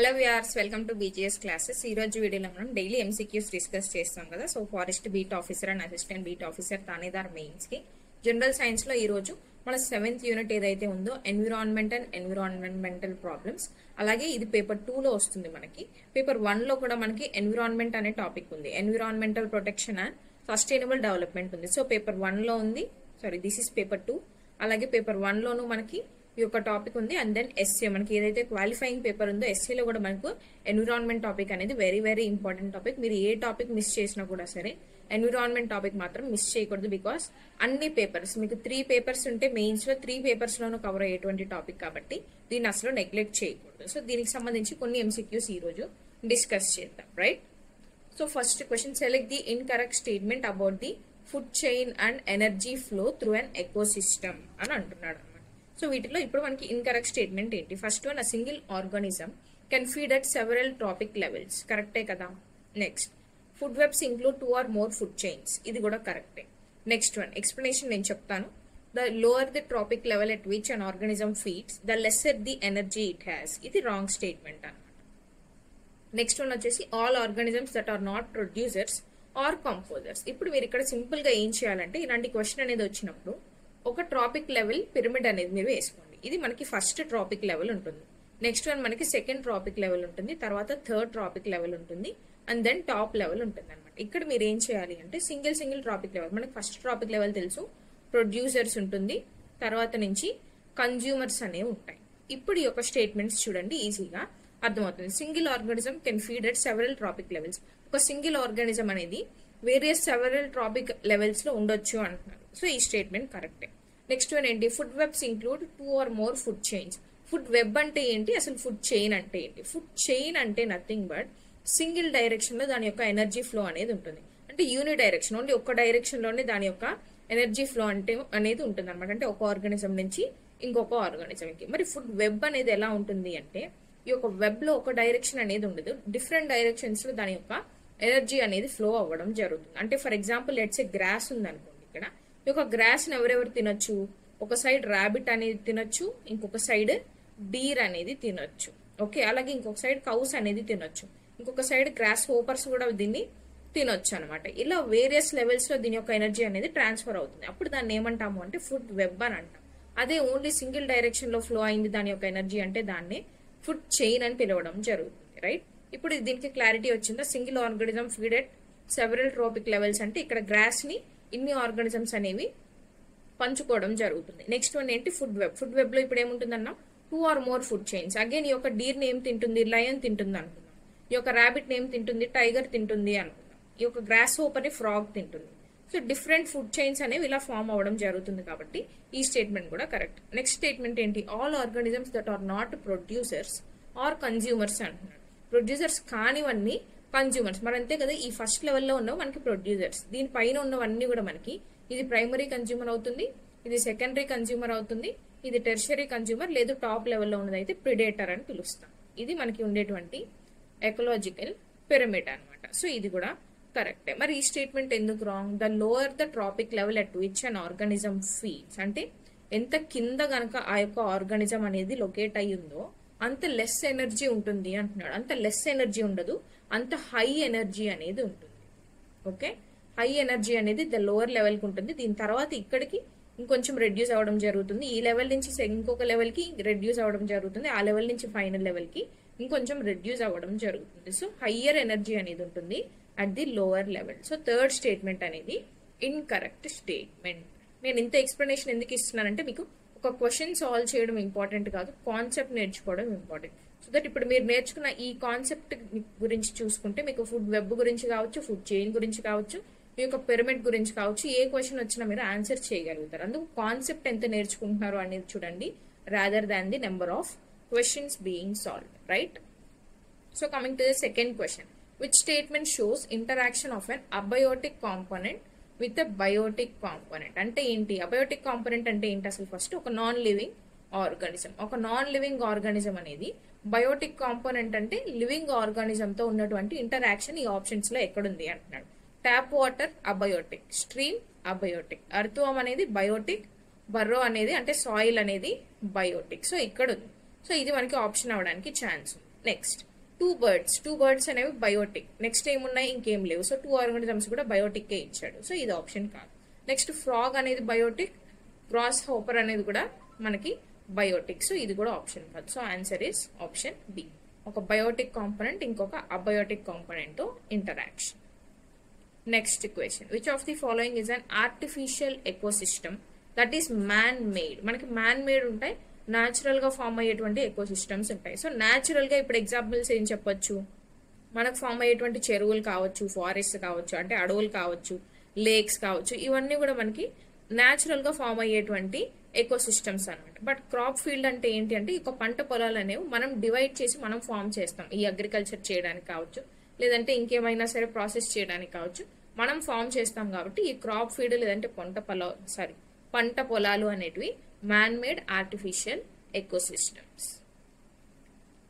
Hello viewers, welcome to BGS classes. ఈ రోజు వీడియోలో మనం డైలీ ఎంసీక్యూస్ డిస్కస్ చేస్తాం కదా. So forest beat officer and assistant beat officer తానేదార్ మెయిన్స్ కి జనరల్ సైన్స్ లో ఈ రోజు మన 7th యూనిట్ ఏదైతే ఉందో ఎన్విరాన్మెంట్ అండ్ ఎన్విరాన్మెంటల్ ప్రాబ్లమ్స్, అలాగే ఇది పేపర్ 2 లో వస్తుంది. మనకి పేపర్ 1 లో కూడా మనకి ఎన్విరాన్మెంట్ అనే టాపిక్ ఉంది. Environmental protection and sustainable development ఉంది. సో పేపర్ 1 లో ఉంది, దిస్ ఇస్ పేపర్ 2. అలాగే పేపర్ 1 లోను మనకి ఈ యొక్క టాపిక్ ఉంది. అండ్ దెన్ ఎస్ఏ మనకి ఏదైతే క్వాలిఫైయింగ్ పేపర్ ఉందో ఎస్ఏలో కూడా మనకు ఎన్విరాన్మెంట్ టాపిక్ అనేది వెరీ వెరీ ఇంపార్టెంట్ టాపిక్. మీరు ఏ టాపిక్ మిస్ చేసినా కూడా సరే ఎన్విరాన్మెంట్ టాపిక్ మాత్రం మిస్ చేయకూడదు. బికాస్ అన్ని పేపర్స్ మీకు 3 పేపర్స్ ఉంటే మెయిన్స్ లో 3 పేపర్స్ లోనూ కవర్ అయ్యేటువంటి టాపిక్ కాబట్టి దీన్ని అసలు నెగ్లెక్ట్ చేయకూడదు. సో దీనికి సంబంధించి కొన్ని ఎంసీక్యూస్ ఈ రోజు డిస్కస్ చేద్దాం, right? So first question, select the incorrect statement about the food chain and energy flow through an ecosystem అని అంటున్నాడు. సో వీటిలో ఇప్పుడు మనకి ఇన్కరెక్ట్ స్టేట్మెంట్ ఏంటి? First one, a single organism can feed at several trophic levels. కరెక్టే కదా. Next, food webs include 2 or more food chains. ఇది కూడా కరెక్టే. నెక్స్ట్ వన్, ఎక్స్ప్లెనేషన్ నేను చెప్తాను. The lower the trophic level at which an organism feeds, the lesser the energy it has. ఇది wrong statement అన్నమాట. Next one వచ్చేసి, all organisms that are not producers are composers. ఇప్పుడు మీరు ఇక్కడ simple గా ఏం చేయాలంటే, ఇలాంటి క్వశ్చన్ అనేది వచ్చినప్పుడు ఒక ట్రాపిక్ లెవెల్ పిరమిడ్ అనేది మీరు వేసుకోండి. ఇది మనకి ఫస్ట్ ట్రాపిక్ లెవెల్ ఉంటుంది. నెక్స్ట్ వన్ మనకి సెకండ్ ట్రాపిక్ లెవెల్ ఉంటుంది, తర్వాత థర్డ్ ట్రాపిక్ లెవెల్ ఉంటుంది, అండ్ దెన్ టాప్ లెవెల్ ఉంటుంది అనమాట. ఇక్కడ మీరు ఏం చేయాలి అంటే సింగిల్ ట్రాపిక్ లెవెల్, మనకి ఫస్ట్ ట్రాపిక్ లెవెల్ తెలుసు, ప్రొడ్యూసర్స్ ఉంటుంది, తర్వాత నుంచి కన్జ్యూమర్స్ అనేవి ఉంటాయి. ఇప్పుడు ఈ యొక్క స్టేట్మెంట్స్ చూడండి, ఈజీగా అర్థమవుతుంది. Single organism can feed at several trophic levels. ఒక సింగిల్ ఆర్గానిజం అనేది వేరియస్ సెవరల్ ట్రాపిక్ లెవెల్స్ లో ఉండొచ్చు అంటున్నారు. సో ఈ స్టేట్మెంట్ కరెక్టే. నెక్స్ట్ వన్ ఏంటి? Food webs include 2 or more food chains. Food web అంటే ఏంటి, అసలు ఫుడ్ చైన్ అంటే ఏంటి? ఫుడ్ చైన్ అంటే నథింగ్ బట్ సింగిల్ డైరెక్షన్ లో దాని యొక్క ఎనర్జీ ఫ్లో అనేది ఉంటుంది. అంటే యూని డైరెక్షన్, ఓన్లీ ఒక డైరెక్షన్ లోనే దాని యొక్క ఎనర్జీ ఫ్లో అనేది ఉంటుంది అనమాట. అంటే ఒక ఆర్గానిజం నుంచి ఇంకొక ఆర్గానిజం కి. మరి ఫుడ్ వెబ్ అనేది ఎలా ఉంటుంది అంటే, ఈ యొక్క వెబ్ లో ఒక డైరెక్షన్ అనేది ఉండదు, డిఫరెంట్ డైరెక్షన్స్ లో దాని యొక్క ఎనర్జీ అనేది ఫ్లో అవ్వడం జరుగుతుంది. అంటే for example let's a grass ఉంది అనుకోండి. ఇక్కడ ఈ యొక్క గ్రాస్ ని ఎవరెవరు తినొచ్చు? ఒక సైడ్ ర్యాబిట్ అనేది తినొచ్చు, ఇంకొక సైడ్ డీర్ అనేది తినొచ్చు. ఓకే, అలాగే ఇంకొక సైడ్ కౌస్ అనేది తినొచ్చు, ఇంకొక సైడ్ గ్రాస్ హోపర్స్ కూడా దీన్ని తినొచ్చు అనమాట. ఇలా వేరియస్ లెవెల్స్ లో దీని యొక్క ఎనర్జీ అనేది ట్రాన్స్ఫర్ అవుతుంది. అప్పుడు దాన్ని ఏమంటాము అంటే ఫుడ్ వెబ్ అని అంటాం. అదే ఓన్లీ సింగిల్ డైరెక్షన్ లో ఫ్లో అయింది దాని యొక్క ఎనర్జీ అంటే దాన్ని ఫుడ్ చైన్ అని పిలవడం జరుగుతుంది, రైట్? ఇప్పుడు దీనికి క్లారిటీ వచ్చిందా? Single organism feed at several trophic levels అంటే ఇక్కడ గ్రాస్ ని ఇన్ని ఆర్గానిజమ్స్ అనేవి పంచుకోవడం జరుగుతుంది. నెక్స్ట్ వన్ ఏంటి? Food web. ఫుడ్ వెబ్ లో ఇప్పుడు ఏముంటుందన్నా 2 or more food chains. Again ఈ యొక్క డీర్ నేమ్ తింటుంది, లయన్ తింటుంది అనుకుందాం. ఈ యొక్క ర్యాబిట్ నేమ్ తింటుంది, టైగర్ తింటుంది అనుకుందాం. ఈ యొక్క గ్రాస్ హోపర్ ని ఫ్రాగ్ తింటుంది. సో డిఫరెంట్ ఫుడ్ చైన్స్ అనేవి ఇలా ఫామ్ అవ్వడం జరుగుతుంది కాబట్టి ఈ స్టేట్మెంట్ కూడా కరెక్ట్. నెక్స్ట్ స్టేట్మెంట్ ఏంటి? All organisms that are not producers are consumers అంటున్నాడు. ప్రొడ్యూసర్స్ కానివన్నీ కన్జ్యూమర్స్. మరి అంతే కదా, ఈ ఫస్ట్ లెవెల్లో ఉన్నవి మనకి ప్రొడ్యూసర్స్, దీనిపైన ఉన్నవన్నీ కూడా మనకి ఇది ప్రైమరీ కన్జ్యూమర్ అవుతుంది, ఇది సెకండరీ కన్జ్యూమర్ అవుతుంది, ఇది టెర్షరీ కన్జ్యూమర్, లేదు టాప్ లెవెల్లో ఉన్నదైతే ప్రిడేటర్ అని పిలుస్తాం. ఇది మనకి ఉండేటువంటి ఎకలాజికల్ పిరమిడ్ అనమాట. సో ఇది కూడా కరెక్టే. మరి ఈ స్టేట్మెంట్ ఎందుకు wrong? The lower the trophic level at which an organism feeds. అంటే ఎంత కింద గనక ఆ యొక్క ఆర్గానిజం అనేది లొకేట్ అయ్యి ఉందో అంత లెస్ ఎనర్జీ ఉంటుంది అంటున్నాడు. అంత లెస్ ఎనర్జీ ఉండదు, అంత హై ఎనర్జీ అనేది ఉంటుంది. ఓకే, హై ఎనర్జీ అనేది ద లోవర్ లెవెల్ కి ఉంటుంది. దీని తర్వాత ఇక్కడికి ఇంకొంచెం రెడ్యూస్ అవ్వడం జరుగుతుంది. ఈ లెవెల్ నుంచి ఇంకొక లెవెల్ కి రెడ్యూస్ అవ్వడం జరుగుతుంది. ఆ లెవెల్ నుంచి ఫైనల్ లెవెల్ కి ఇంకొంచెం రెడ్యూస్ అవ్వడం జరుగుతుంది. సో హయ్యర్ ఎనర్జీ అనేది ఉంటుంది at the lower level. So third statement అనేది ఇన్కరెక్ట్ స్టేట్మెంట్. నేను ఇంత ఎక్స్ప్లెనేషన్ ఎందుకు ఇస్తున్నానంటే, మీకు ఒక క్వశ్చన్ సాల్వ్ చేయడం ఇంపార్టెంట్ కాదు, కాన్సెప్ట్ నేర్చుకోవడం ఇంపార్టెంట్. సో దట్ ఇప్పుడు మీరు నేర్చుకున్న ఈ కాన్సెప్ట్ గురించి చూసుకుంటే మీకు ఫుడ్ వెబ్ గురించి కావచ్చు, ఫుడ్ చైన్ గురించి కావచ్చు, మీ యొక్క పిరమిడ్ గురించి కావచ్చు, ఏ క్వశ్చన్ వచ్చినా మీరు ఆన్సర్ చేయగలుగుతారు. అందుకు కాన్సెప్ట్ ఎంత నేర్చుకుంటున్నారు అనేది చూడండి, rather than the number of questions being solved, right? So coming to the second question, which statement shows interaction of an abiotic component with a biotic component. అంటే ఏంటి అబయోటిక్ కాంపోనెంట్ అంటే ఏంటి? అసలు ఫస్ట్ ఒక నాన్ లివింగ్ ఆర్గానిజం. ఒక non living organism అనేది biotic component అంటే living organism తో ఉన్నటువంటి ఇంటరాక్షన్ ఈ ఆప్షన్స్ లో ఎక్కడుంది అంటున్నాడు. Tap water abiotic, stream abiotic, earthworm అనేది బయోటిక్, బర్రో అనేది అంటే సాయిల్ అనేది బయోటిక్. సో ఇక్కడ ఉంది. సో ఇది మనకి ఆప్షన్ అవడానికి ఛాన్స్ ఉంది. నెక్స్ట్ టూ బర్డ్స్ అనేవి బయోటిక్. నెక్స్ట్ ఏమున్నాయి, ఇంకేం లేవు. సో 2 ఆర్గానిజమ్స్ కూడా బయోటిక్ ఇచ్చాడు. సో ఇది ఆప్షన్ కాదు. నెక్స్ట్ ఫ్రాగ్ అనేది బయోటిక్, గ్రాస్ హోపర్ అనేది కూడా మనకి బయోటిక్. సో ఇది కూడా ఆప్షన్ కాదు. So answer is option B. ఒక బయోటిక్ కాంపోనెంట్ ఇంకొక అబయోటిక్ కాంపోనెంట్ తో interaction. Next question, which of the following is an artificial ecosystem that is man made? మనకి మ్యాన్ మేడ్ ఉంటాయి, న్యాచురల్ గా ఫామ్ అయ్యేటువంటి ఎకోసిస్టమ్స్ ఉంటాయి. సో న్యాచురల్ గా ఇప్పుడు ఎగ్జాంపుల్స్ ఏం చెప్పొచ్చు, మనకు ఫామ్ అయ్యేటువంటి చెరువులు కావచ్చు, ఫారెస్ట్ కావచ్చు, అంటే అడవులు కావచ్చు, లేక్స్ కావచ్చు, ఇవన్నీ కూడా మనకి న్యాచురల్ గా ఫామ్ అయ్యేటువంటి ఎకోసిస్టమ్స్ అనమాట. బట్ క్రాప్ ఫీల్డ్ అంటే ఏంటి అంటే ఒక పంట పొలాలు అనేవి మనం డివైడ్ చేసి మనం ఫామ్ చేస్తాం. ఈ అగ్రికల్చర్ చేయడానికి కావచ్చు, లేదంటే ఇంకేమైనా సరే ప్రాసెస్ చేయడానికి కావచ్చు, మనం ఫామ్ చేస్తాం. కాబట్టి ఈ క్రాప్ ఫీల్డ్ లేదంటే పంట పొలాలు అనేటివి man made artificial ecosystems.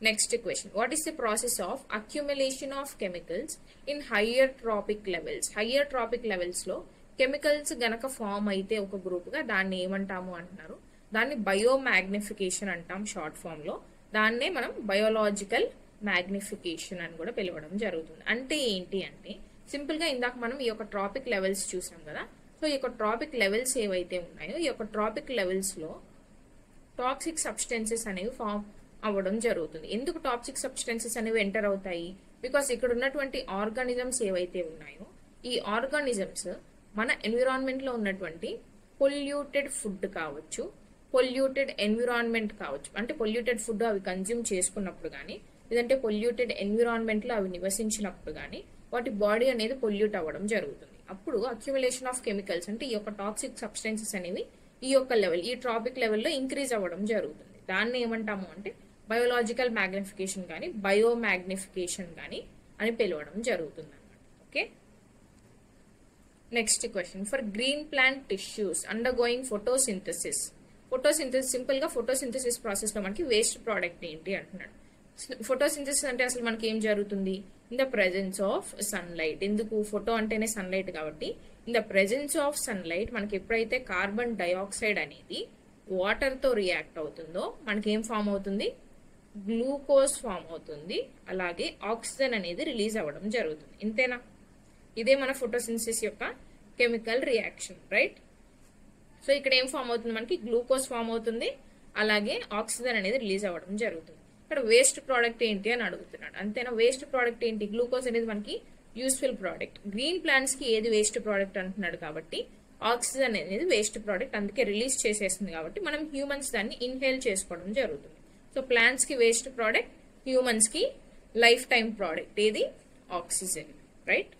Next question, what is the process of accumulation of chemicals in higher trophic levels? Higher trophic levels లో కెమికల్స్ గనక ఫామ్ అయితే ఒక గ్రూప్ గా దాన్ని ఏమంటాము అంటున్నారు, దాన్ని బయోమాగ్నిఫికేషన్ అంటాం షార్ట్ ఫామ్ లో. దాన్నే మనం బయోలాజికల్ మ్యాగ్నిఫికేషన్ అని కూడా పిలవడం జరుగుతుంది. అంటే ఏంటి అంటే సింపుల్ గా ఇందాక మనం ఈ యొక్క ట్రాపిక్ లెవెల్స్ చూసాం కదా. సో ఈ యొక్క ట్రాపిక్ లెవెల్స్ ఏవైతే ఉన్నాయో ఈ యొక్క ట్రాపిక్ లెవెల్స్ లో టాక్సిక్ సబ్స్టెన్సెస్ అనేవి ఫామ్ అవ్వడం జరుగుతుంది. ఎందుకు టాక్సిక్ సబ్స్టెన్సెస్ అనేవి ఎంటర్ అవుతాయి? బికాస్ ఇక్కడ ఉన్నటువంటి ఆర్గానిజమ్స్ ఏవైతే ఉన్నాయో ఈ ఆర్గానిజమ్స్ మన ఎన్విరాన్మెంట్ లో ఉన్నటువంటి పొల్యూటెడ్ ఫుడ్ కావచ్చు, పొల్యూటెడ్ ఎన్విరాన్మెంట్ కావచ్చు, అంటే పొల్యూటెడ్ ఫుడ్ అవి కన్జ్యూమ్ చేసుకున్నప్పుడు కానీ, లేదంటే పొల్యూటెడ్ ఎన్విరాన్మెంట్ లో అవి నివసించినప్పుడు కానీ వాటి బాడీ అనేది పొల్యూట్ అవ్వడం జరుగుతుంది. అప్పుడు అక్యుములేషన్ ఆఫ్ కెమికల్స్ అంటే ఈ యొక్క టాక్సిక్ సబ్స్టెన్సెస్ అనేవి ఈ యొక్క లెవెల్, ఈ ట్రాపిక్ లెవెల్లో ఇంక్రీజ్ అవ్వడం జరుగుతుంది. దాన్ని ఏమంటాము అంటే బయోలాజికల్ మ్యాగ్నిఫికేషన్ కానీ బయోమాగ్నిఫికేషన్ కానీ అని పిలవడం జరుగుతుంది అన్నమాట. Okay, next question, for green plant tissues undergoing photosynthesis. Photosynthesis simple గా ఫోటోసింథసిస్ ప్రాసెస్ లో మనకి వేస్ట్ ప్రోడక్ట్ ఏంటి అంటున్నాడు. ఫోటోసింథసిస్ అంటే అసలు మనకి ఏం జరుగుతుంది? In the presence of sunlight. ఎందుకు? ఫోటో అంటేనే సన్లైట్ కాబట్టి in the presence of sunlight మనకి ఎప్పుడైతే కార్బన్ డైఆక్సైడ్ అనేది వాటర్ తో రియాక్ట్ అవుతుందో మనకి ఏం ఫామ్ అవుతుంది? గ్లూకోజ్ ఫామ్ అవుతుంది. అలాగే ఆక్సిజన్ అనేది రిలీజ్ అవ్వడం జరుగుతుంది. ఇంతేనా? ఇదే మన ఫోటోసింథసిస్ యొక్క కెమికల్ రియాక్షన్, రైట్? సో ఇక్కడ ఏం ఫామ్ అవుతుంది? మనకి గ్లూకోజ్ ఫామ్ అవుతుంది, అలాగే ఆక్సిజన్ అనేది రిలీజ్ అవ్వడం జరుగుతుంది. ఇక్కడ వేస్ట్ ప్రోడక్ట్ ఏంటి అని అడుగుతున్నాడు. అంతేనా? వేస్ట్ ప్రోడక్ట్ ఏంటి? గ్లూకోజ్ అనేది మనకి యూస్ఫుల్ ప్రోడక్ట్. గ్రీన్ ప్లాంట్స్ కి ఏది వేస్ట్ ప్రోడక్ట్ అంటున్నాడు కాబట్టి ఆక్సిజన్ అనేది వేస్ట్ ప్రోడక్ట్, అందుకే రిలీజ్ చేసేస్తుంది కాబట్టి మనం హ్యూమన్స్ దాన్ని ఇన్హేల్ చేసుకోవడం జరుగుతుంది. సో ప్లాంట్స్ కి వేస్ట్ ప్రోడక్ట్, హ్యూమన్స్ కి లైఫ్ టైం ప్రోడక్ట్ ఏది? Oxygen, right?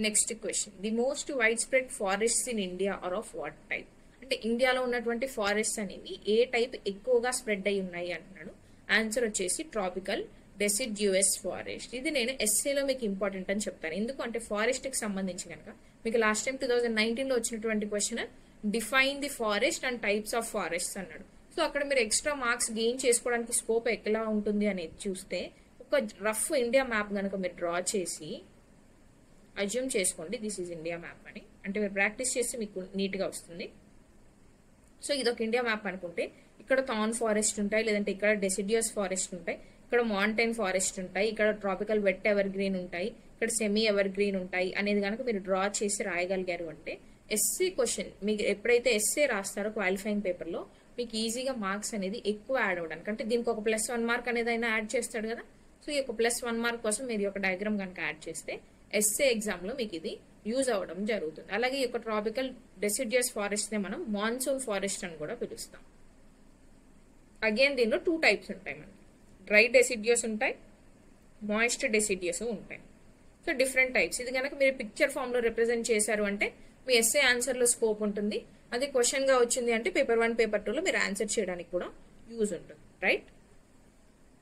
Next question, the most widespread forests in India are of what type? అంటే ఇండియాలో ఉన్నటువంటి ఫారెస్ట్స్ అనేవి ఏ టైప్ ఎక్కువగా స్ప్రెడ్ అయి ఉన్నాయి అంటున్నాడు. ఆన్సర్ వచ్చేసి ట్రాపికల్ డెసిడ్యూయస్ ఫారెస్ట్. ఇది నేను ఎస్ఏలో మీకు ఇంపార్టెంట్ అని చెప్తాను. ఎందుకు అంటే ఫారెస్ట్ కి సంబంధించి కనుక మీకు లాస్ట్ టైం 2019 లో వచ్చినటువంటి question define the forest and types of forest అన్నాడు. సో అక్కడ మీరు ఎక్స్ట్రా మార్క్స్ గెయిన్ చేసుకోవడానికి స్కోప్ ఎలా ఉంటుంది అనేది చూస్తే ఒక రఫ్ ఇండియా మ్యాప్ కనుక మీరు డ్రా చేసి అజ్యూమ్ చేసుకోండి దిస్ ఈజ్ ఇండియా మ్యాప్ అని, అంటే మీరు ప్రాక్టీస్ చేస్తే మీకు నీట్ గా వస్తుంది. సో ఇదొక ఇండియా మ్యాప్ అనుకుంటే ఇక్కడ థాన్ ఫారెస్ట్ ఉంటాయి, లేదంటే ఇక్కడ డెసిడ్యూస్ ఫారెస్ట్ ఉంటాయి, ఇక్కడ మౌంటైన్ ఫారెస్ట్ ఉంటాయి, ఇక్కడ ట్రాపికల్ వెట్ ఎవర్ గ్రీన్ ఉంటాయి, ఇక్కడ సెమీ ఎవర్ గ్రీన్ ఉంటాయి అనేది కనుక మీరు డ్రా చేసి రాయగలిగారు అంటే ఎస్సీ క్వశ్చన్ మీకు ఎప్పుడైతే ఎస్సే రాస్తారో క్వాలిఫైయింగ్ పేపర్ లో మీకు ఈజీగా మార్క్స్ అనేది ఎక్కువ యాడ్ అవ్వడానికి, అంటే దీనికి ఒక +1 మార్క్ అనేది అయినా యాడ్ చేస్తాడు కదా. సో ఈ యొక్క +1 మార్క్ కోసం మీరు ఒక డయాగ్రామ్ కనుక యాడ్ చేస్తే ఎస్సే ఎగ్జామ్ లో మీకు ఇది యూజ్ అవ్వడం జరుగుతుంది. అలాగే ఈ యొక్క ట్రాపికల్ డెసిడ్యూస్ ఫారెస్ట్ నే మనం మాన్సూన్ ఫారెస్ట్ అని కూడా పిలుస్తాం. అగైన్ దీనిలో 2 టైప్స్ ఉంటాయి మనకి, డ్రై డెసిడ్యూస్ ఉంటాయి, మాయిస్ట్ డెసిడ్యూస్ ఉంటాయి. So different types. ఇది కనుక మీరు పిక్చర్ ఫామ్ లో రిప్రజెంట్ చేశారు అంటే మీ ఎస్ఏ ఆన్సర్ లో స్కోప్ ఉంటుంది. అది క్వశ్చన్ గా వచ్చింది అంటే పేపర్ 1 పేపర్ 2 లో మీరు ఆన్సర్ చేయడానికి కూడా యూజ్ ఉంటుంది, right?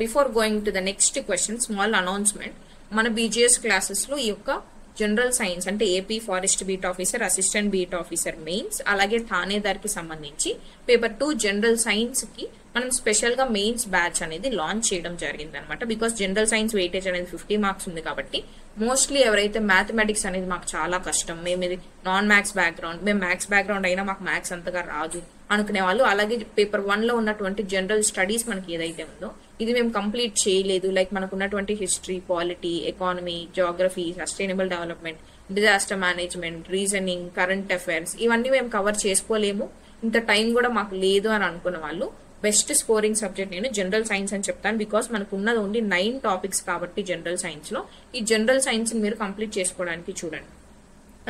Before going to the next question, small announcement. మన బీజీఎస్ క్లాసెస్ లో ఈ యొక్క జనరల్ సైన్స్ అంటే AP forest beat officer, assistant beat officer mains, అలాగే థానేదార్ కి సంబంధించి పేపర్ 2 జనరల్ సైన్స్ కి మనం స్పెషల్ గా మెయిన్స్ బ్యాచ్ అనేది లాంచ్ చేయడం జరిగింది అనమాట. బికాస్ జనరల్ సైన్స్ వెయిటేజ్ అనేది 50 మార్క్స్ ఉంది కాబట్టి మోస్ట్లీ ఎవరైతే మ్యాథమెటిక్స్ అనేది మాకు చాలా కష్టం, మేము ఇది నాన్ మ్యాథ్స్ బ్యాక్గ్రౌండ్, మేము మ్యాథ్స్ బ్యాక్గ్రౌండ్ అయినా మాకు మ్యాథ్స్ అంతగా రాదు అనుకునే వాళ్ళు, అలాగే పేపర్ 1 లో ఉన్నటువంటి జనరల్ స్టడీస్ మనకి ఏదైతే ఉందో ఇది మేము కంప్లీట్ చేయలేదు, లైక్ మనకు ఉన్నటువంటి history, polity, economy, geography, sustainable development, disaster management, reasoning, current affairs ఇవన్నీ మేము కవర్ చేసుకోలేము, ఇంత టైం కూడా మాకు లేదు అని అనుకున్న వాళ్ళు బెస్ట్ స్కోరింగ్ సబ్జెక్ట్ నేను జనరల్ సైన్స్ అని చెప్తాను. బికాస్ మనకు ఉన్నది ఓన్లీ 9 టాపిక్స్ కాబట్టి జనరల్ సైన్స్ లో ఈ జనరల్ సైన్స్ మీరు కంప్లీట్ చేసుకోవడానికి చూడండి.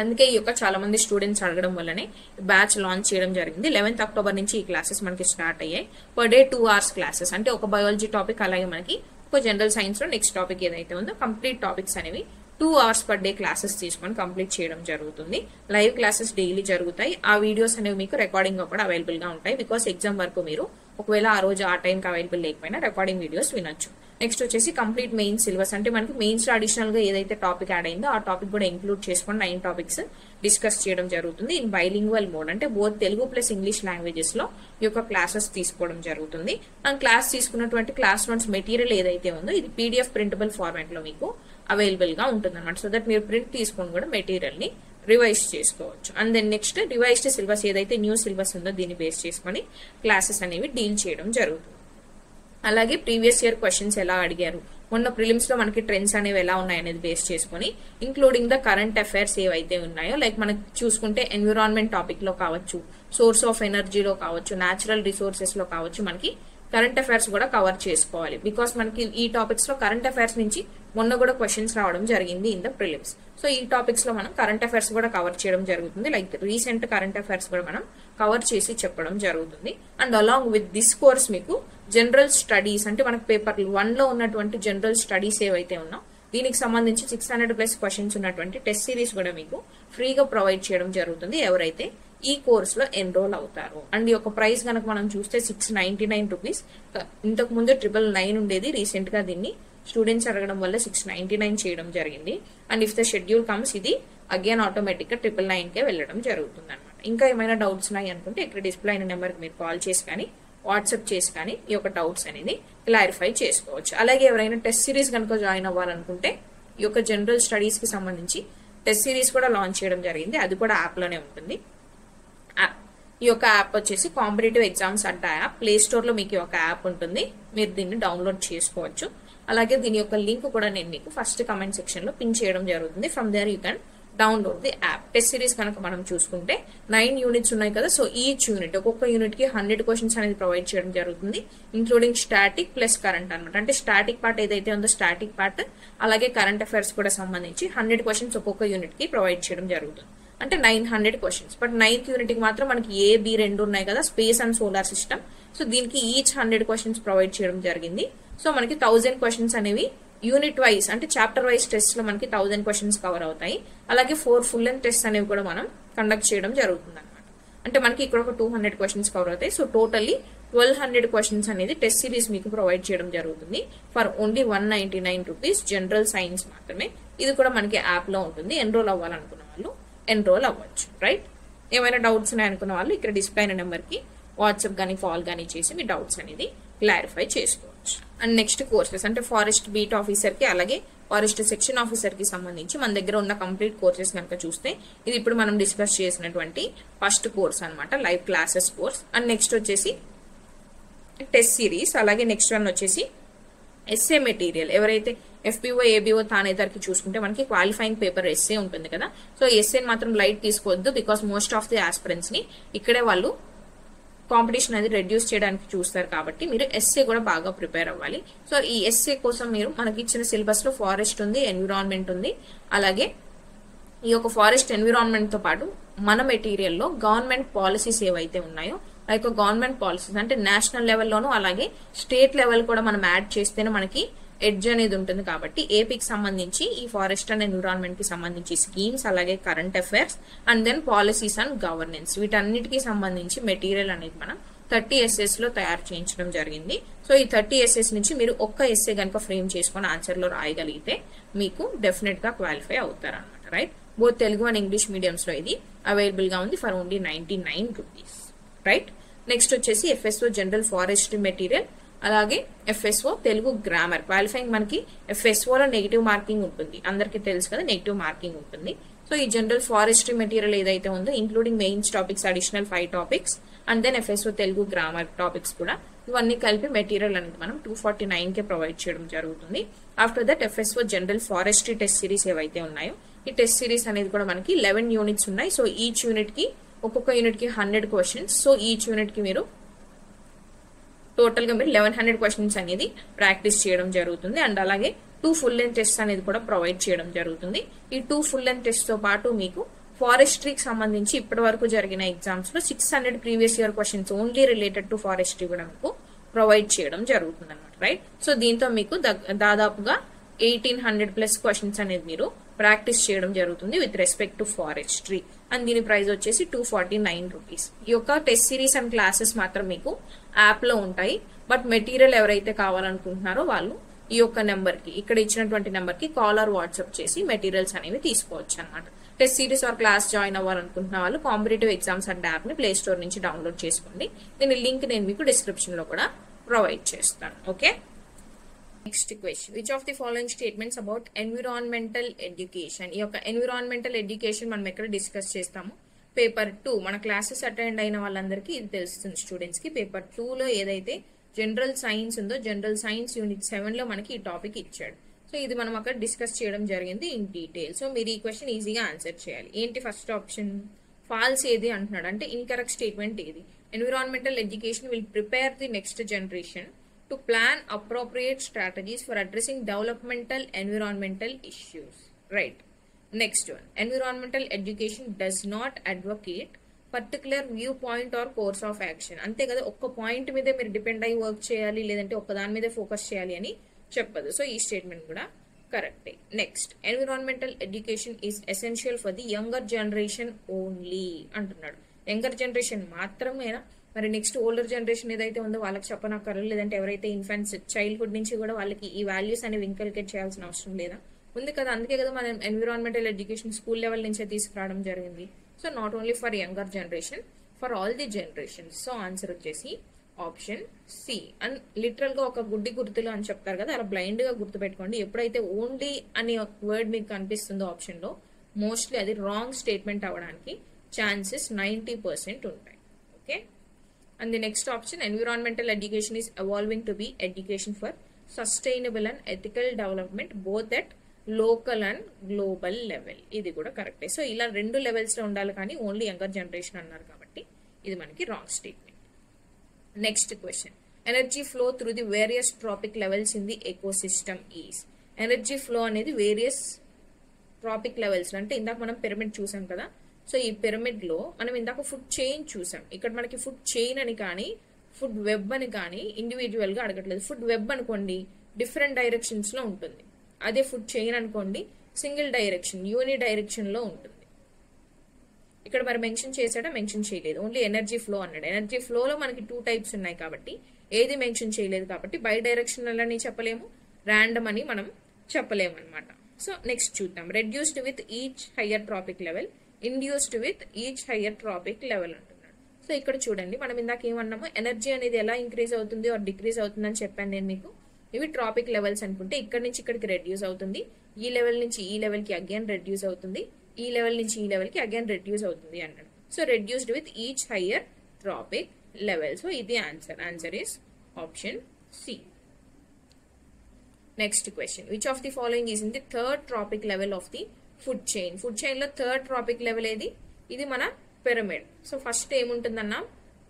అందుకే ఈ యొక్క చాలా మంది స్టూడెంట్స్ అడగడం వల్లనే బ్యాచ్ లాంచ్ చేయడం జరిగింది. 11th అక్టోబర్ నుంచి ఈ క్లాసెస్ మనకి స్టార్ట్ అయ్యాయి. పర్ డే 2 hours క్లాసెస్, అంటే ఒక బయాలజీ టాపిక్ అలాగే మనకి ఒక జనరల్ సైన్స్ లో నెక్స్ట్ టాపిక్ ఏదైతే ఉందో కంప్లీట్ టాపిక్స్ అనేవి 2 hours పర్ డే క్లాసెస్ తీసుకొని కంప్లీట్ చేయడం జరుగుతుంది. లైవ్ క్లాసెస్ డైలీ జరుగుతాయి. ఆ వీడియోస్ అనేవి మీకు రికార్డింగ్ కూడా అవైలబుల్ గా ఉంటాయి. బికాస్ ఎగ్జామ్ వరకు మీరు ఒకవేళ ఆ రోజు ఆ టైంకి అవైలబుల్ లేకపోయినా రికార్డింగ్ వీడియోస్ వినొచ్చు. నెక్స్ట్ వచ్చేసి కంప్లీట్ మెయిన్ సిలబస్, అంటే మనకి మెయిన్స్ లో అడిషనల్ గా ఏదైతే టాపిక్ యాడ్ అయిందో ఆ టాపిక్ కూడా ఇంక్లూడ్ చేసుకొని 9 టాపిక్స్ డిస్కస్ చేయడం జరుగుతుంది. ఇన్ బైలింగ్వల్ మోడ్, అంటే both Telugu plus English languages లో ఈ యొక్క క్లాసెస్ తీసుకోవడం జరుగుతుంది. మనం క్లాస్ తీసుకున్నటువంటి క్లాస్ నోట్స్ మెటీరియల్ ఏదైతే ఉందో ఇది PDF ప్రింటబుల్ ఫార్మాట్ లో మీకు అవైలబుల్ గా ఉంటుంది అనమాట. సో దట్ మీరు ప్రింట్ తీసుకొని కూడా మెటీరియల్ ని రివైజ్ చేసుకోవచ్చు. And then next revised syllabus ఏదైతే న్యూ సిలబస్ ఉందో దీన్ని బేస్ చేసుకొని క్లాసెస్ అనేవి డీల్ చేయడం జరుగుతుంది. అలాగే ప్రీవియస్ ఇయర్ క్వశ్చన్స్ ఎలా అడిగారు, మొన్న ప్రిలిమ్స్ లో మనకి ట్రెండ్స్ అనేవి ఎలా ఉన్నాయనేది బేస్ చేసుకుని ఇంక్లూడింగ్ ద కరెంట్ అఫైర్స్ ఏవైతే ఉన్నాయో, లైక్ మనకి చూసుకుంటే ఎన్విరాన్మెంట్ టాపిక్ లో కావచ్చు, సోర్స్ ఆఫ్ ఎనర్జీలో కావచ్చు, న్యాచురల్ రిసోర్సెస్ లో కావచ్చు, మనకి కరెంట్ అఫైర్స్ కూడా కవర్ చేసుకోవాలి. బికాస్ మనకి ఈ టాపిక్స్ లో కరెంట్ అఫైర్స్ నుంచి మొన్న కూడా క్వశ్చన్స్ రావడం జరిగింది ఇన్ ద ప్రిలిమ్స్. సో ఈ టాపిక్స్ లో మనం కరెంట్ అఫైర్స్ కూడా కవర్ చేయడం జరుగుతుంది. లైక్ రీసెంట్ కరెంట్ అఫైర్స్ కూడా మనం కవర్ చేసి చెప్పడం జరుగుతుంది. And along with this course మీకు జనరల్ స్టడీస్, అంటే మనకు పేపర్ 1 లో ఉన్నటువంటి జనరల్ స్టడీస్ ఏవైతే ఉన్నాయో దీనికి సంబంధించి 600+ క్వశ్చన్స్ ఉన్నటువంటి టెస్ట్ సిరీస్ కూడా మీకు ఫ్రీగా ప్రొవైడ్ చేయడం జరుగుతుంది ఎవరైతే ఈ కోర్స్ లో ఎన్రోల్ అవుతారు. అండ్ ఈ యొక్క ప్రైస్ కనుక మనం చూస్తే 699 రూపీస్. ఇంతకు ముందు 999 ఉండేది, రీసెంట్ గా దీన్ని స్టూడెంట్స్ అడగడం వల్ల 699 చేయడం జరిగింది. And if the schedule comes ఇది అగైన్ ఆటోమేటిక్ గా 999 కే వెళ్ళడం జరుగుతుంది అనమాట. ఇంకా ఏమైనా డౌట్స్ ఉన్నాయి అనుకుంటే ఇక్కడ డిస్ప్లే అయిన నెంబర్ కి మీరు కాల్ చేసి కానీ వాట్సాప్ చేసి కానీ ఈ యొక్క డౌట్స్ అనేది క్లారిఫై చేసుకోవచ్చు. అలాగే ఎవరైనా టెస్ట్ సిరీస్ కనుక జాయిన్ అవ్వాలనుకుంటే ఈ యొక్క జనరల్ స్టడీస్ కి సంబంధించి టెస్ట్ సిరీస్ కూడా లాంచ్ చేయడం జరిగింది. అది కూడా యాప్ లోనే ఉంటుంది. ఈ యొక్క యాప్ వచ్చేసి కాంపిటేటివ్ ఎగ్జామ్స్ అడ్డా యాప్. ప్లే స్టోర్ లో మీకు ఈ యొక్క యాప్ ఉంటుంది, మీరు దీన్ని డౌన్లోడ్ చేసుకోవచ్చు. అలాగే దీని యొక్క లింక్ కూడా నేను మీకు ఫస్ట్ కమెంట్ సెక్షన్ లో పిన్ చేయడం జరుగుతుంది. From there you can download the app. Test series కనుక మనం చూసుకుంటే 9 యూనిట్స్ ఉన్నాయి కదా. సో ఈచ్ యూనిట్ ఒక్కొక్క యూనిట్ కి 100 క్వశ్చన్స్ అనేది ప్రొవైడ్ చేయడం జరుగుతుంది, ఇంక్లూడింగ్ స్టాటిక్ ప్లస్ కరెంట్ అనమాట. అంటే స్టాటిక్ పార్ట్ ఏదైతే ఉందో స్టాటిక్ పార్ట్, అలాగే కరెంట్ అఫైర్స్ కూడా సంబంధించి 100 క్వశ్చన్స్ ఒక్కొక్క యూనిట్ కి ప్రొవైడ్ చేయడం జరుగుతుంది. అంటే 900 క్వశ్చన్స్. బట్ 9th యూనిట్ కి మాత్రం మనకి A, B 2 ఉన్నాయి కదా, space and solar system. So దీనికి ఈచ్ 100 క్వశ్చన్స్ ప్రొవైడ్ చేయడం జరిగింది. సో మనకి 1000 క్వశ్చన్స్ అనేవి యూనిట్ వైజ్, అంటే చాప్టర్ వైజ్ టెస్ట్ లో మనకి 1000 క్వశ్చన్స్ కవర్ అవుతాయి. అలాగే 4 ఫుల్ లెంగ్త్ టెస్ట్ అనేవి కూడా మనం కండక్ట్ చేయడం జరుగుతుంది అనమాట. అంటే మనకి ఇక్కడ ఒక 200 క్వశ్చన్స్ కవర్ అవుతాయి. సో టోటల్లీ 1200 క్వశ్చన్స్ అనేది టెస్ట్ సిరీస్ మీకు ప్రొవైడ్ చేయడం జరుగుతుంది for only 199 rupees. General science మాత్రమే. ఇది కూడా మనకి యాప్ లో ఉంటుంది. ఎన్రోల్ అవ్వాలనుకున్న వాళ్ళు ఎన్రోల్ అవ్వచ్చు. రైట్? ఏమైనా డౌట్స్ ఉన్నాయనుకున్న వాళ్ళు ఇక్కడ డిస్ప్లే అయిన నెంబర్ కి వాట్సాప్ గానీ కాల్ గానీ చేసి మీ డౌట్స్ అనేది క్లారిఫై చేసుకోవచ్చు. అండ్ నెక్స్ట్ కోర్సెస్ అంటే ఫారెస్ట్ బీట్ ఆఫీసర్ కి అలాగే ఫారెస్ట్ సెక్షన్ ఆఫీసర్ కి సంబంధించి మన దగ్గర ఉన్న కంప్లీట్ కోర్సెస్ కనుక చూస్తే ఇది ఇప్పుడు మనం డిస్కస్ చేసినటువంటి ఫస్ట్ కోర్స్ అనమాట, live classes course. And next వచ్చేసి టెస్ట్ సిరీస్, అలాగే నెక్స్ట్ వన్ వచ్చేసి ఎస్ఏ మెటీరియల్. ఎవరైతే FPO, ABO తానేదారికి చూసుకుంటే మనకి క్వాలిఫైయింగ్ పేపర్ ఎస్ఏ ఉంటుంది కదా. సో ఎస్ఏని మాత్రం లైట్ తీసుకోవద్దు, because most of the aspirants ని ఇక్కడే వాళ్ళు కాంపిటీషన్ అనేది రెడ్యూస్ చేయడానికి చూస్తారు కాబట్టి మీరు ఎస్ఏ కూడా బాగా ప్రిపేర్ అవ్వాలి. సో ఈ ఎస్ఏ కోసం మీరు మనకి ఇచ్చిన సిలబస్ లో ఫారెస్ట్ ఉంది, ఎన్విరాన్మెంట్ ఉంది. అలాగే ఈ యొక్క ఫారెస్ట్ ఎన్విరాన్మెంట్ తో పాటు మన మెటీరియల్ లో గవర్నమెంట్ పాలసీస్ ఏవైతే ఉన్నాయో, లైక్ గవర్నమెంట్ పాలసీస్ అంటే నేషనల్ లెవెల్లోనూ అలాగే స్టేట్ లెవెల్ కూడా మనం యాడ్ చేస్తేనే మనకి ఎడ్జ్ అనేది ఉంటుంది. కాబట్టి ఏపీకి సంబంధించి ఈ ఫారెస్ట్ అండ్ ఎన్విరాన్మెంట్ కి సంబంధించి స్కీమ్స్, అలాగే current affairs and then policies and governance, వీటన్నిటికీ సంబంధించి మెటీరియల్ అనేది మనం 30 essays లో తయారు చేయించడం జరిగింది. సో ఈ 30 essays నుంచి మీరు ఒక్క ఎస్ఏ కనుక ఫ్రేమ్ చేసుకొని ఆన్సర్ లో రాయగలిగితే మీకు డెఫినెట్ గా క్వాలిఫై అవుతారు అనమాట. Right? Both Telugu and English mediums లో ఇది అవైలబుల్ గా ఉంది for only 99 rupees. Right? Next వచ్చేసి FSO జనరల్ ఫారెస్ట్రీ మెటీరియల్, అలాగే FSO తెలుగు గ్రామర్. క్వాలిఫైయింగ్ మనకి FSO లో నెగిటివ్ మార్కింగ్ ఉంటుంది, అందరికీ తెలుసు కదా, నెగిటివ్ మార్కింగ్ ఉంటుంది. సో ఈ జనరల్ ఫారెస్ట్రీ మెటీరియల్ ఏదైతే ఉందో including mains topics additional 5 topics and then FSO Telugu grammar topics కూడా ఇవన్నీ కలిపి మెటీరియల్ అనేది మనం 249కే ప్రొవైడ్ చేయడం జరుగుతుంది. After that FSO general forestry test series ఏవైతే ఉన్నాయో ఈ టెస్ట్ సిరీస్ అనేది కూడా మనకి 11 యూనిట్స్ ఉన్నాయి. సో ఈచ్ యూనిట్ కి ఒక్కొక్క యూనిట్ కి 100 క్వశ్చన్స్. సో ఈచ్ యూనిట్ కి మీరు టోటల్ గా మీరు 1100 క్వశ్చన్స్ అనేది ప్రాక్టీస్ చేయడం జరుగుతుంది. అండ్ అలాగే 2 ఫుల్ లెంత్ టెస్ట్ అనేది కూడా ప్రొవైడ్ చేయడం జరుగుతుంది. ఈ 2 ఫుల్ లెంత్ టెస్ట్ తో పాటు మీకు ఫారెస్ట్రీకి సంబంధించి ఇప్పటి వరకు జరిగిన ఎగ్జామ్స్ లో 600 previous year questions only related to forestry కూడా మీకు ప్రొవైడ్ చేయడం జరుగుతుంది అనమాట. రైట్. సో దీంతో మీకు దాదాపుగా 1800+ క్వశ్చన్స్ అనేది మీరు ప్రాక్టీస్ చేయడం జరుగుతుంది with respect to forestry. And దీని ప్రైస్ వచ్చేసి 249 రూపీస్. ఈ యొక్క టెస్ట్ సిరీస్ అండ్ క్లాసెస్ మాత్రం మీకు యాప్ లో ఉంటాయి. బట్ మెటీరియల్ ఎవరైతే కావాలనుకుంటున్నారో వాళ్ళు ఈ యొక్క నెంబర్ కి, ఇక్కడ ఇచ్చినటువంటి నెంబర్ కి కాల్ ఆర్ వాట్సాప్ చేసి మెటీరియల్స్ అనేవి తీసుకోవచ్చు అనమాట. Test series or class join అవ్వాలనుకుంటున్న వాళ్ళు కాంపిటేటివ్ ఎగ్జామ్స్ అండ్ యాప్ ని ప్లే స్టోర్ నుంచి డౌన్లోడ్ చేసుకోండి. దీని లింక్ నేను మీకు డిస్క్రిప్షన్ లో కూడా ప్రొవైడ్ చేస్తాను. Okay. Next question, which of the following statements about environmental education. ఈ యొక్క ఎన్విరాన్మెంటల్ ఎడ్యుకేషన్ మనం ఎక్కడ డిస్కస్ చేస్తాము? పేపర్ 2 మన క్లాసెస్ అటెండ్ అయిన వాళ్ళందరికీ ఇది తెలుస్తుంది. స్టూడెంట్స్ కి పేపర్ 2లో ఏదైతే జనరల్ సైన్స్ ఉందో జనరల్ సైన్స్ యూనిట్ 7 లో మనకి ఈ టాపిక్ ఇచ్చాడు. సో ఇది మనం అక్కడ డిస్కస్ చేయడం జరిగింది ఇన్ డీటెయిల్. సో మీరు ఈ క్వశ్చన్ ఈజీగా ఆన్సర్ చేయాలి. ఏంటి ఫస్ట్ ఆప్షన్? ఫాల్స్ ఏది అంటున్నాడు, అంటే ఇన్కరెక్ట్ స్టేట్మెంట్ ఏది? Environmental education will prepare the next generation to plan appropriate strategies for addressing developmental environmental issues. Right. Next one, environmental education does not advocate particular viewpoint or course of action. అంతే కదా, ఒక్క point మీదే మీరు depend అయ్యి work చేయాలి, లేదంటే ఒక్క దాని మీదే ఫోకస్ చేయాలి అని చెప్పదు. సో ఈ స్టేట్మెంట్ కూడా కరెక్టే. Next, environmental education is essential for the younger generation only అంటున్నాడు. యంగర్ జనరేషన్ మాత్రమేనా? మరి నెక్స్ట్ ఓల్డర్ జనరేషన్ ఏదైతే ఉందో వాళ్ళకి చెప్పనక్కర్లేదు, లేదంటే ఎవరైతే ఇన్ఫాంట్స్ చైల్డ్హుడ్ నుంచి కూడా వాళ్ళకి ఈ వాల్యూస్ అనేవి ఇంకల్కేట్ చేయాల్సిన అవసరం లేదా? ఉంది కదా. అందుకే కదా మనం ఎన్విరాన్మెంటల్ ఎడ్యుకేషన్ స్కూల్ లెవెల్ నుంచే తీసుకురావడం జరిగింది. So not only for younger generation, for all the generations. So answer వచ్చేసి ఆప్షన్ సి. అండ్ లిటరల్ గా ఒక గుడ్డి గుర్తులు అని చెప్తారు కదా, అలా బ్లైండ్ గా గుర్తుపెట్టుకోండి. ఎప్పుడైతే ఓన్లీ అనే వర్డ్ మీకు కనిపిస్తుందో ఆప్షన్ లో, మోస్ట్లీ అది రాంగ్ స్టేట్మెంట్ అవడానికి ఛాన్సెస్ 90% ఉంటాయి. Okay. And the next option, environmental education is evolving to be education for sustainable and ethical development both at local and global level. ఇది కూడా కరెక్టే. సో ఇలా 2 లెవెల్స్ లో ఉండాలి, కానీ ఓన్లీ యంగర్ జనరేషన్ అన్నారు కాబట్టి ఇది మనకి wrong statement. Next question, energy flow through the various trophic levels in the ecosystem is. Energy flow అనేది వేరియస్ ట్రాపిక్ లెవెల్స్ అంటే ఇందాక మనం పిరమిడ్ చూసాం కదా. సో ఈ పిరమిడ్ లో మనం ఇందాక ఫుడ్ చైన్ చూసాం. ఇక్కడ మనకి ఫుడ్ చైన్ అని కానీ ఫుడ్ వెబ్ అని కానీ ఇండివిజువల్ గా అడగట్లేదు. ఫుడ్ వెబ్ అనుకోండి డిఫరెంట్ డైరెక్షన్స్ లో ఉంటుంది. అదే ఫుడ్ చైన్ అనుకోండి సింగిల్ డైరెక్షన్ యూని డైరెక్షన్ లో ఉంటుంది. ఇక్కడ మరి మెన్షన్ చేసాడా? మెన్షన్ చేయలేదు. ఓన్లీ ఎనర్జీ ఫ్లో అన్నాడు. ఎనర్జీ ఫ్లోలో మనకి 2 టైప్స్ ఉన్నాయి కాబట్టి ఏది మెన్షన్ చేయలేదు కాబట్టి బై డైరెక్షనల్ అని చెప్పలేము, ర్యాండమ్ అని మనం చెప్పలేము అనమాట. సో నెక్స్ట్ చూద్దాం. Reduced with each higher trophic level, induced with each higher trophic level అంటున్నాడు. సో ఇక్కడ చూడండి, మనం ఇందాక ఏమన్నాము, ఎనర్జీ అనేది ఎలా ఇంక్రీజ్ అవుతుంది ఆర్ డిక్రీజ్ అవుతుంది అని చెప్పాను నేను మీకు. ఇవి ట్రాపిక్ లెవెల్స్ అనుకుంటే ఇక్కడ నుంచి ఇక్కడికి రెడ్యూస్ అవుతుంది, ఈ లెవెల్ నుంచి ఈ లెవెల్ కి అగైన్ రెడ్యూస్ అవుతుంది, ఈ లెవెల్ నుంచి ఈ లెవెల్ కి అగైన్ రెడ్యూస్ అవుతుంది అన్నాడు. So reduced with each higher trophic level. So ఇది answer. Answer is option C. Next question, which of the following is in the third trophic level of the food chain. Food chain లో third trophic level ఏది? ఇది మన pyramid. So first ఏముంటుందన్నా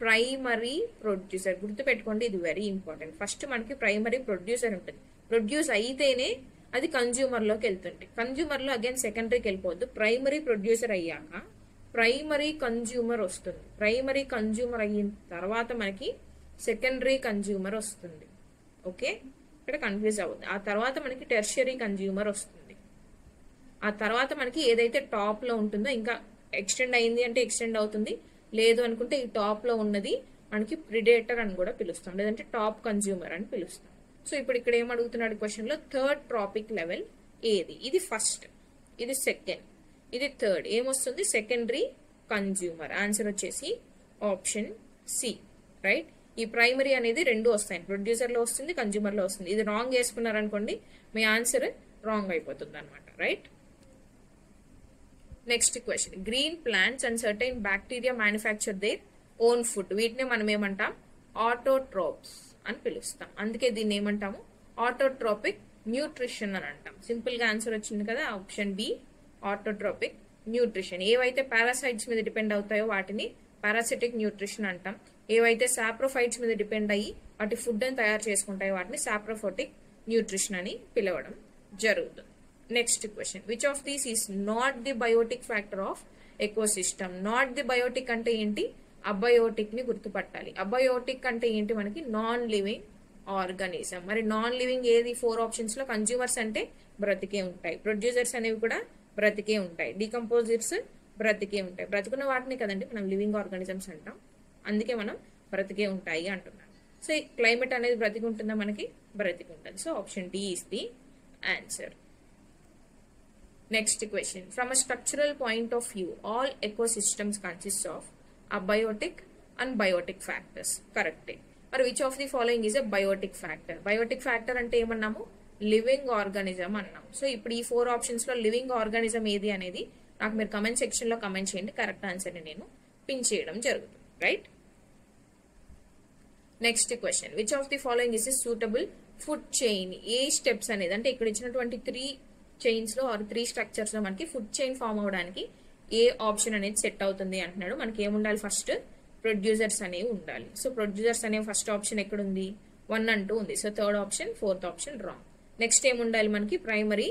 primary producer. గుర్తుపెట్టుకోండి, ఇది very important. First మనకి primary producer ఉంటుంది. Produce అయితేనే అది కన్జ్యూమర్ లోకి వెళ్తుంది. కన్జ్యూమర్ లో అగైన్ సెకండరీకి వెళ్ళిపోవద్దు. ప్రైమరీ ప్రొడ్యూసర్ అయ్యాక ప్రైమరీ కన్జ్యూమర్ వస్తుంది. ప్రైమరీ కన్జ్యూమర్ అయిన తర్వాత మనకి సెకండరీ కన్జ్యూమర్ వస్తుంది. ఓకే, ఇక్కడ కన్ఫ్యూజ్ అవుతుంది. ఆ తర్వాత మనకి టెర్షియరీ కన్జ్యూమర్ వస్తుంది. ఆ తర్వాత మనకి ఏదైతే టాప్ లో ఉంటుందో, ఇంకా ఎక్స్టెండ్ అయింది అంటే ఎక్స్టెండ్ అవుతుంది, లేదు అనుకుంటే ఈ టాప్ లో ఉన్నది మనకి ప్రిడేటర్ అని కూడా పిలుస్తాం, లేదంటే టాప్ కన్జ్యూమర్ అని పిలుస్తాం. సో ఇప్పుడు ఇక్కడ ఏం అడుగుతున్నాడు క్వశ్చన్ లో, థర్డ్ ట్రాపిక్ లెవెల్ ఏది? ఇది ఫస్ట్, ఇది సెకండ్, ఇది థర్డ్. ఏమొస్తుంది? Secondary consumer. ఆన్సర్ వచ్చేసి ఆప్షన్ సి. రైట్. ఈ ప్రైమరీ అనేది 2 వస్తాయి, ప్రొడ్యూసర్ లో వస్తుంది, కన్జ్యూమర్ లో వస్తుంది. ఇది రాంగ్ చేసుకున్నారనుకోండి మీ ఆన్సర్ రాంగ్ అయిపోతుంది అనమాట. Right. Next question, green plants and certain bacteria manufacture their own food. వీటిని మనం ఏమంటాం? ఆటోట్రోప్స్. అని పిలుస్తాం. అందుకే దీన్ని ఏమంటాము, ఆటోట్రోపిక్ న్యూట్రిషన్ అని అంటాం. సింపుల్ గా ఆన్సర్ వచ్చింది కదా, ఆప్షన్ బి ఆటోట్రోపిక్ న్యూట్రిషన్. ఏవైతే పారాసైట్స్ మీద డిపెండ్ అవుతాయో వాటిని పారాసిటిక్ న్యూట్రిషన్ అంటాం. ఏవైతే సాప్రోఫైట్స్ మీద డిపెండ్ అయ్యి వాటి ఫుడ్ అని తయారు చేసుకుంటాయో వాటిని సాప్రోఫోటిక్ న్యూట్రిషన్ అని పిలవడం జరుగుతుంది. Next question, which of these is not the biotic factor of ecosystem? Not the biotic అంటే ఏంటి? అబయోటిక్ ని గుర్తుపట్టాలి. అబయోటిక్ అంటే ఏంటి? మనకి నాన్ లివింగ్ ఆర్గానిజం. మరి నాన్ లివింగ్ ఏది? 4 ఆప్షన్స్ లో కన్జ్యూమర్స్ అంటే బ్రతికే ఉంటాయి, ప్రొడ్యూసర్స్ అనేవి కూడా బ్రతికే ఉంటాయి, డీకంపోజర్స్ బ్రతికే ఉంటాయి. బ్రతుకున్న వాటిని కదండి మనం లివింగ్ ఆర్గానిజమ్స్ అంటాం. అందుకే మనం బ్రతికే ఉంటాయి అంటున్నాం. సో ఈ క్లైమేట్ అనేది బ్రతికి ఉంటుందా? మనకి బ్రతికి ఉంటుంది. So option D is the answer. Next question, from a structural point of view all ecosystems consist of abiotic and biotic factors. కరెక్టే. మరి which of the following is a biotic factor? Biotic factor అంటే ఏమన్నాము? Living organism అన్నాం. So ఇప్పుడు ఈ 4 options లో living organism ఏది అనేది నాకు మీరు కమెంట్ సెక్షన్ లో కమెంట్ చేయండి. కరెక్ట్ ఆన్సర్ ని నేను పిన్ చేయడం జరుగుతుంది. Right. Next question, which of the following is suitable food chain? A steps అనేది, అంటే ఇక్కడ ఇచ్చినటువంటి 3 చైన్స్ లో ఆర్ 3 స్ట్రక్చర్స్ లో మనకి ఫుడ్ చైన్ ఫామ్ అవడానికి ఏ ఆప్షన్ అనేది సెట్ అవుతుంది అంటున్నాడు. మనకి ఏముండాలి? ఫస్ట్ ప్రొడ్యూసర్స్ అనేవి ఉండాలి. సో ప్రొడ్యూసర్స్ అనేవి ఫస్ట్ ఆప్షన్ ఎక్కడుంది? 1 అంటూ ఉంది. So 3rd option, 4th option wrong. Next ఏముండాలి? మనకి ప్రైమరీ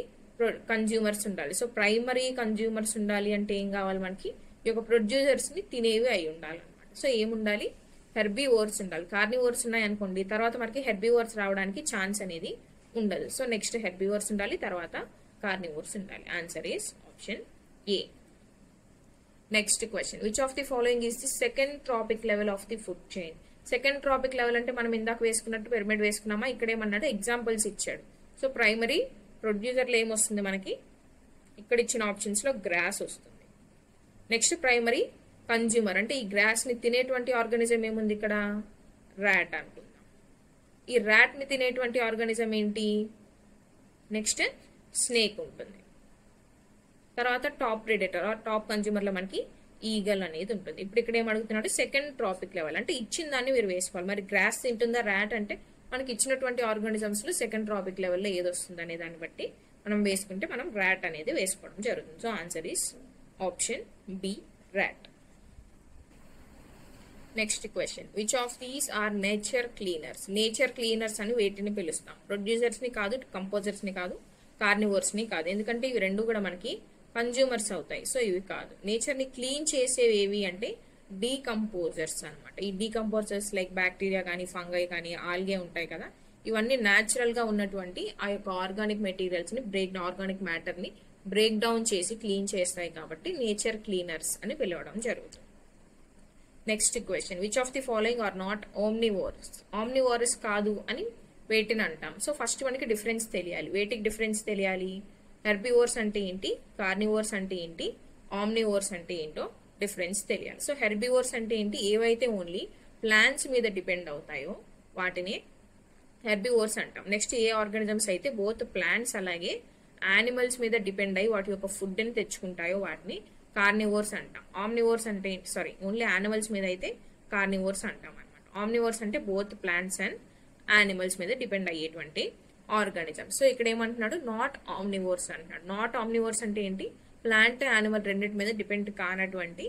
కన్జ్యూమర్స్ ఉండాలి. సో ప్రైమరీ కన్జ్యూమర్స్ ఉండాలి అంటే ఏం కావాలి? మనకి ఈ యొక్క ప్రొడ్యూసర్స్ ని తినేవి అయి ఉండాలి అనమాట. సో ఏముండాలి? హెర్బీవోర్స్ ఉండాలి. కార్నివోర్స్ ఉన్నాయి అనుకోండి, తర్వాత మనకి హెర్బీవోర్స్ రావడానికి ఛాన్స్ అనేది ఉండదు. సో నెక్స్ట్ హెర్బీవోర్స్ ఉండాలి, తర్వాత కార్నివోర్స్ ఉండాలి. Answer is option A. Next question, which of the following is the second trophic level of the food chain? Second trophic level అంటే మనం ఇందాక వేసుకున్నట్టు పిరమిడ్ వేసుకున్నామా? ఇక్కడ ఏమన్నాడు? ఎగ్జాంపుల్స్ ఇచ్చాడు. సో ప్రైమరీ ప్రొడ్యూసర్లో ఏమొస్తుంది మనకి? ఇక్కడ ఇచ్చిన ఆప్షన్స్ లో గ్రాస్ వస్తుంది. నెక్స్ట్ ప్రైమరీ కన్జ్యూమర్ అంటే ఈ గ్రాస్ ని తినేటువంటి ఆర్గానిజం ఏముంది ఇక్కడ? ర్యాట్ అనుకుందాం. ఈ ర్యాట్ ని తినేటువంటి ఆర్గానిజం ఏంటి? నెక్స్ట్ స్నేక్ ఉంటుంది. తర్వాత top predator or top consumer లో మనకి ఈగల్ అనేది ఉంటుంది. ఇప్పుడు ఇక్కడ ఏం అడుగుతున్నాడు? సెకండ్ ట్రాపిక్ లెవెల్ అంటే ఇచ్చిన దాన్ని మీరు వేసుకోవాలి. మరి గ్రాస్ తింటుందా ర్యాట్ అంటే మనకి ఇచ్చినటువంటి ఆర్గానిజమ్స్ లో సెకండ్ ట్రాపిక్ లెవెల్లో ఏది వస్తుంది అనే దాన్ని బట్టి మనం వేసుకుంటే మనం ర్యాట్ అనేది వేసుకోవడం జరుగుతుంది. So answer is option B rat. Next question, which of these are nature cleaners? Nature cleaners అని వేటిని పిలుస్తాం? ప్రొడ్యూసర్స్ ని కాదు, కంపోజర్స్ ని కాదు, కార్నివోర్స్ ని కాదు. ఎందుకంటే ఇవి రెండు కూడా మనకి కన్జ్యూమర్స్ అవుతాయి. సో ఇవి కాదు. నేచర్ ని క్లీన్ చేసేవి ఏవి అంటే డీకంపోజర్స్ అనమాట. ఈ డీకంపోజర్స్ లైక్ బ్యాక్టీరియా కానీ, ఫంగై కానీ, ఆల్గే ఉంటాయి కదా, ఇవన్నీ న్యాచురల్ గా ఉన్నటువంటి ఆ యొక్క ఆర్గానిక్ మెటీరియల్స్ ని ఆర్గానిక్ మ్యాటర్ ని బ్రేక్ డౌన్ చేసి క్లీన్ చేస్తాయి కాబట్టి నేచర్ క్లీనర్స్ అని పిలవడం జరుగుతుంది. Next question, which of the following are not omnivorous? Omnivorous కాదు అని వేటిని అంటాం? సో ఫస్ట్ మనకి డిఫరెన్స్ తెలియాలి. వేటికి డిఫరెన్స్ తెలియాలి? హెర్బివోర్స్ అంటే ఏంటి, కార్నివోర్స్ అంటే ఏంటి, ఆమ్నివోర్స్ అంటే ఏంటో డిఫరెన్స్ తెలియాలి. సో హెర్బివోర్స్ అంటే ఏంటి? ఏవైతే ఓన్లీ ప్లాంట్స్ మీద డిపెండ్ అవుతాయో వాటిని హెర్బివోర్స్ అంటాం. నెక్స్ట్ ఏ ఆర్గానిజమ్స్ అయితే బోత్ ప్లాంట్స్ అలాగే యానిమల్స్ మీద డిపెండ్ అయ్యి వాటి యొక్క ఫుడ్ ని తెచ్చుకుంటాయో వాటిని కార్నివోర్స్ అంటాం. ఆమ్నివోర్స్ అంటే ఓన్లీ యానిమల్స్ మీద అయితే కార్నివోర్స్ అంటాం అనమాట. ఆమ్నివోర్స్ అంటే బోత్ ప్లాంట్స్ అండ్ యానిమల్స్ మీద డిపెండ్ అయ్యేటువంటి ఆర్గానిజమ్స్. సో ఇక్కడ ఏమంటున్నాడు? నాట్ ఆమ్నివోర్స్ అంటున్నాడు. నాట్ ఆమ్నివోర్స్ అంటే ఏంటి? ప్లాంట్ యానిమల్ రెండింటి మీద డిపెండ్ కానటువంటి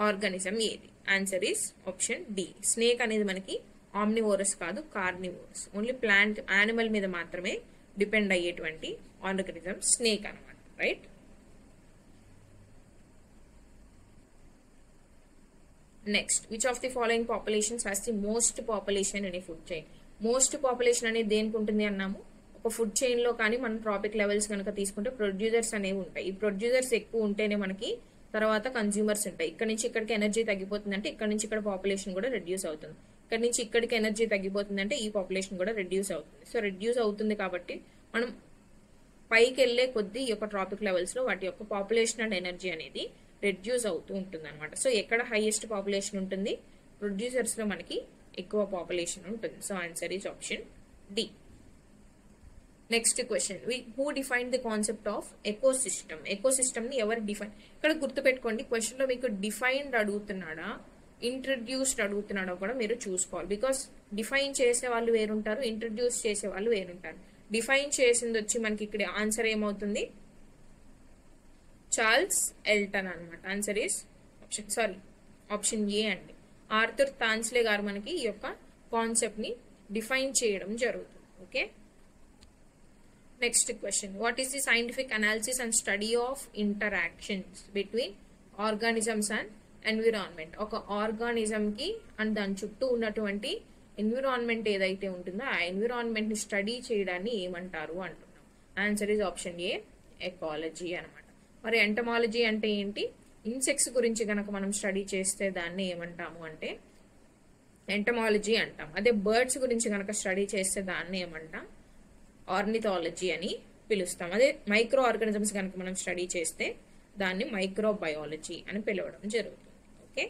ఆర్గానిజం ఏది? Answer is option D. Snake అనేది మనకి ఆమ్నివోరస్ కాదు, కార్నివోరస్. ఓన్లీ ప్లాంట్ యానిమల్ మీద మాత్రమే డిపెండ్ అయ్యేటువంటి ఆర్గానిజం స్నేక్ అనమాట. Right. Next, which of the following populations has the most population in a food chain? Most population అనేది దేనికి ఉంటుంది అన్నాము? ఒక ఫుడ్ చైన్ లో కానీ మనం ట్రాపిక్ లెవెల్స్ కనుక తీసుకుంటే ప్రొడ్యూసర్స్ అనేవి ఉంటాయి. ఈ ప్రొడ్యూసర్స్ ఎక్కువ ఉంటేనే మనకి తర్వాత కన్జ్యూమర్స్ ఉంటాయి. ఇక్కడ నుంచి ఇక్కడికి ఎనర్జీ తగ్గిపోతుంది అంటే ఇక్కడ నుంచి ఇక్కడ పాపులేషన్ కూడా రెడ్యూస్ అవుతుంది. ఇక్కడ నుంచి ఇక్కడికి ఎనర్జీ తగ్గిపోతుంది అంటే ఈ పాపులేషన్ కూడా రెడ్యూస్ అవుతుంది. సో రెడ్యూస్ అవుతుంది కాబట్టి మనం పైకి వెళ్లే కొద్దీ ఈ యొక్క ట్రాపిక్ లెవెల్స్ లో వాటి యొక్క పాపులేషన్ అండ్ ఎనర్జీ అనేది రెడ్యూస్ అవుతూ ఉంటుంది అనమాట. సో ఎక్కడ హైయెస్ట్ పాపులేషన్ ఉంటుంది? ప్రొడ్యూసర్స్ లో మనకి ఎక్కువ పాపులేషన్ ఉంటుంది. So answer is option D. Next question, who define the concept of ecosystem? Ecosystem ని ఎవరు డిఫైన్? ఇక్కడ గుర్తుపెట్టుకోండి, క్వశ్చన్ లో మీకు డిఫైన్డ్ అడుగుతున్నాడా ఇంట్రడ్యూస్డ్ అడుగుతున్నాడో కూడా మీరు చూసుకోవాలి. బికాస్ డిఫైన్ చేసే వాళ్ళు వేరుంటారు, ఇంట్రడ్యూస్ చేసే వాళ్ళు వేరుంటారు. డిఫైన్ చేసింది వచ్చి మనకి ఇక్కడ ఆన్సర్ ఏమవుతుంది, చార్ల్స్ ఎల్టన్ అనమాట. ఆన్సర్ ఈస్ ఆప్షన్ ఏ అండి. ఆర్థర్ తాన్స్లే గారు మనకి ఈ యొక్క కాన్సెప్ట్ ని డిఫైన్ చేయడం జరుగుతుంది. Okay, next question, what is the scientific analysis and study of interactions between organisms and environment? ఒక ఆర్గానిజం కి అండ్ దాని చుట్టూ ఉన్నటువంటి ఎన్విరాన్మెంట్ ఏదైతే ఉంటుందో ఆ ఎన్విరాన్మెంట్ ని స్టడీ చేయడాన్ని ఏమంటారు అంటున్నాం. Answer is option A, ecology అనమాట. మరి ఎంటమాలజీ అంటే ఏంటి? ఇన్సెక్ట్స్ గురించి కనుక మనం స్టడీ చేస్తే దాన్ని ఏమంటాము అంటే ఎంటమాలజీ అంటాం. అదే బర్డ్స్ గురించి కనుక స్టడీ చేస్తే దాన్ని ఏమంటాం, ఆర్నిథాలజీ అని పిలుస్తాం. అదే మైక్రో ఆర్గానిజమ్స్ కనుక మనం స్టడీ చేస్తే దాన్ని మైక్రోబయాలజీ అని పిలవడం జరుగుతుంది. Okay,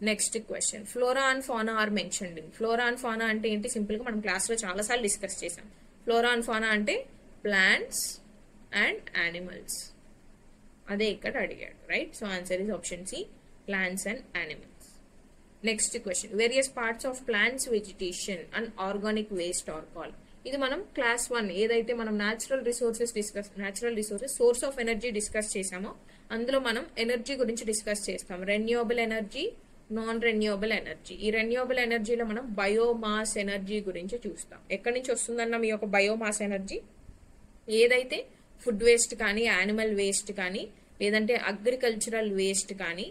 next question, flora and fauna are mentioned in. Flora and fauna అంటే ఏంటి? సింపుల్ గా మనం క్లాస్ లో చాలా సార్లు డిస్కస్ చేసాం. ఫ్లోరా అండ్ ఫానా అంటే ప్లాంట్స్ అండ్ యానిమల్స్. అదే ఇక్కడ అడిగాడు, right? So answer is option C, plants and animals. Next question, various parts of plants vegetation and organic waste are called. ఇది మనం క్లాస్ 1 ఏదైతే మనం natural resources source of energy discuss చేసామో అందులో మనం ఎనర్జీ గురించి డిస్కస్ చేస్తాం. Renewable energy, non renewable energy. ఈ రెన్యూవబుల్ ఎనర్జీలో మనం బయోమాస్ ఎనర్జీ గురించి చూస్తాం. ఎక్కడి నుంచి వస్తుందన్న మీ యొక్క బయోమాస్ ఎనర్జీ? ఏదైతే ఫుడ్ వేస్ట్ కానీ, యానిమల్ వేస్ట్ కానీ, లేదంటే అగ్రికల్చరల్ వేస్ట్ కానీ,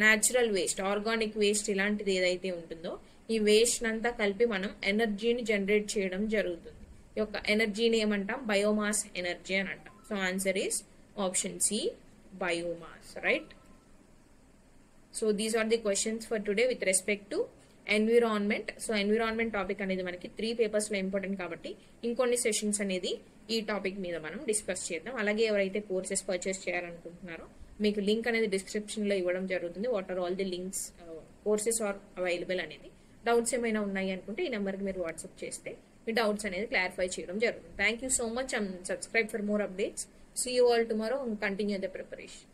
న్యాచురల్ వేస్ట్, ఆర్గానిక్ వేస్ట్ ఇలాంటిది ఏదైతే ఉంటుందో ఈ వేస్ట్ అంతా కలిపి మనం ఎనర్జీని జనరేట్ చేయడం జరుగుతుంది. ఈ యొక్క ఎనర్జీని ఏమంటాం, బయోమాస్ ఎనర్జీ అని అంటాం. So answer is option C, biomass, right? So these are the questions for today with respect to environment. So environment topic అనేది మనకి 3 పేపర్స్ లో ఇంపార్టెంట్ కాబట్టి ఇంకొన్ని సెషన్స్ అనేది ఈ టాపిక్ మీద మనం డిస్కస్ చేద్దాం. అలాగే ఎవరైతే కోర్సెస్ పర్చేస్ చేయాలనుకుంటున్నారో మీకు లింక్ అనేది డిస్క్రిప్షన్ లో ఇవ్వడం జరుగుతుంది. What are all the links, courses are available అనేది. డౌట్స్ ఏమైనా ఉన్నాయి అనుకుంటే ఈ నెంబర్కి మీరు వాట్సాప్ చేస్తే మీ డౌట్స్ అనేది క్లారిఫై చేయడం జరుగుతుంది. Thank you so much and subscribe for more updates. See you all tomorrow and continue the preparation.